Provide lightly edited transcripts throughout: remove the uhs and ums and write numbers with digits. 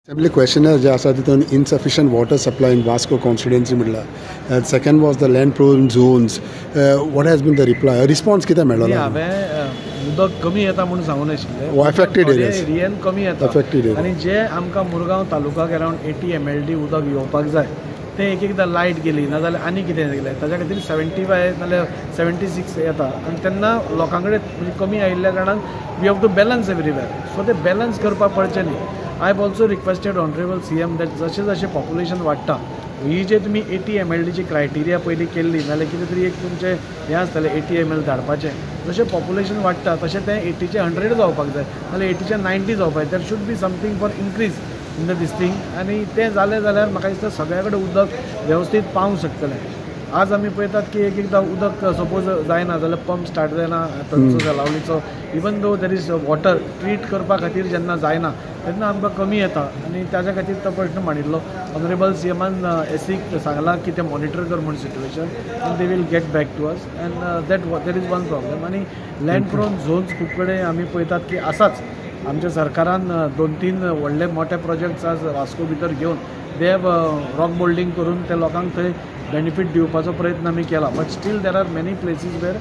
Assembly questionnaire जे आसा तितून insufficient water supply in Vasco constituency म्हटल्यार. Second was the land prone zones. What has been the reply? Response कितें मेळ्ळो? हांवें उदक कमी येता म्हणून सांगून आशिल्लें. Affected areas. एरियन कमी येता. Affected area. आनी जे आमकां मुरगांव तालुकाक अरावंड 80 MLD उदक येवपाक जाय तें एक एकदां लायट गेली नाजाल्यार आनी कितें गेलें ताच्या खातीर 75 नाजाल्यार 76 येता आनी तेन्ना लोकां कडेन म्हणजे कमी आयिल्ल्या कारणान we have to balance everywhere. So तें बॅलन्स करपाक पडचें न्ही. I have also requested honourable CM that जशें जशें पॉप्युलेशन वाडटा ही जे तुमी 80 MLDची क्रायटेरिया पयलीं केल्ली नाजाल्यार कितें तरी एक तुमचें हें आसतालें 80 ml धाडपाचें जशें पॉप्युलेशन वाडटा तशें तें 80चे 100 जावपाक जाय नाजाल्यार 80चे 90 जावपाक जाय. देर should be something for increase in the this thing आनी तें जालें जाल्यार म्हाका दिसता सगळ्या कडेन उदक वेवस्थीत पावंक शकतलें. आज आमी पळयतात की एक एकदां उदक सपोज जायना जाल्यार पंप स्टार्ट जायना थंयचो लावणीचो even though there is water treat करपा खातीर जेन्ना जायना तेन्ना आमकां कमी येता आनी ताच्या खातीर तो प्रश्न मांडिल्लो. ऑनरेबल CMन एसीक सांगलां की ते मॉनिटर कर म्हणून सिट्युएशन आनी they will get back to us and there is one problem. आनी लँड प्रोन झोन्स खूब कडेन आमी पळयतात की आसाच. आमच्या सरकारान 2-3 व्हडले मोठे प्रोजेक्ट्स आज वास्को भितर घेवन दे हॅव रॉक बोल्डिंग करून ते लोकांक थंय बेनिफीट दिवपाचो प्रयत्न आमी केला. But still there are many places where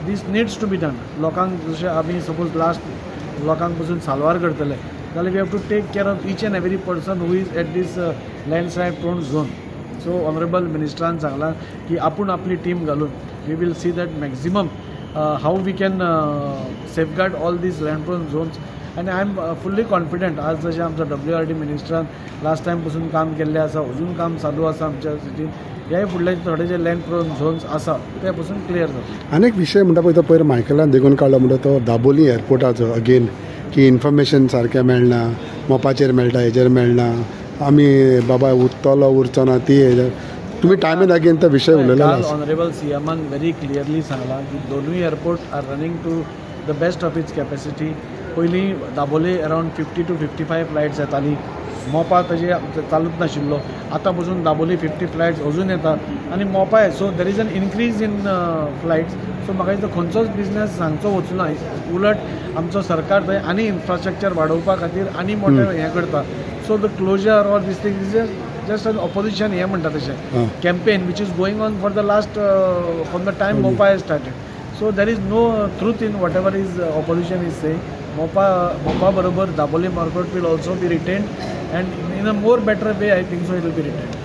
this needs to be done. लोकांक जशें आमी सपोज लास्ट लोकांक पसून साल्वार करतले जाल्यार we have to take care of each and every person who is at this landslide prone zone. So honourable मिनिस्टरान सांगलां की आपूण आपली टीम घालून we will see that maximum how we can safeguard all these land prone zones. आनी I am fully confident आज जशें आमच्या WRD मिनिस्टरान लास्ट टायम पसून काम केल्लें आसा अजून काम चालू आसा आमच्या सिटीन. ह्याय फुडले थोडे जे लँड प्रोन झोन्स आसा ते पसून क्लियर जाता. आनी एक विशय म्हणटा पळय तो पयर मायकलान देखून काडलो म्हणटा तो दाबोली एअरपोर्टाचो अगेन की इन्फॉर्मेशन सारकें मेळना मोपाचेर मेळटा हेजेर मेळना आमी बाबा उरतलो उरचो ना ती तुमी टायम एंड अगेन तो विशय उलयलो. ऑनरेबल CMन व्हेरी क्लियरली सांगलां की दोनूय airport are running to the best of its capacity. पयलीं दाबोले अरावंड 50 to 55 फ्लायट्स येताली मोपा ताजे चालूच नाशिल्लो. आतां पसून दाबोली 50 फ्लायट्स अजून येतात आनी Mopa so there is an increase in flights. So म्हाका दिसता खंयचोच बिझनेस सांगचो वचूं ना. उलट आमचो सरकार थंय आनी इन्फ्रास्ट्रक्चर वाडोवपा खातीर आनी मोठें हें करता. So the closure or this thing is just an opposition हें म्हणटा तशें campaign which is going on for the last from the time Mopa has started. So there is no truth in whatever is opposition is saying. Mopa बरोबर Dabolim market will also be retained and in a more better way I think so it will be retained.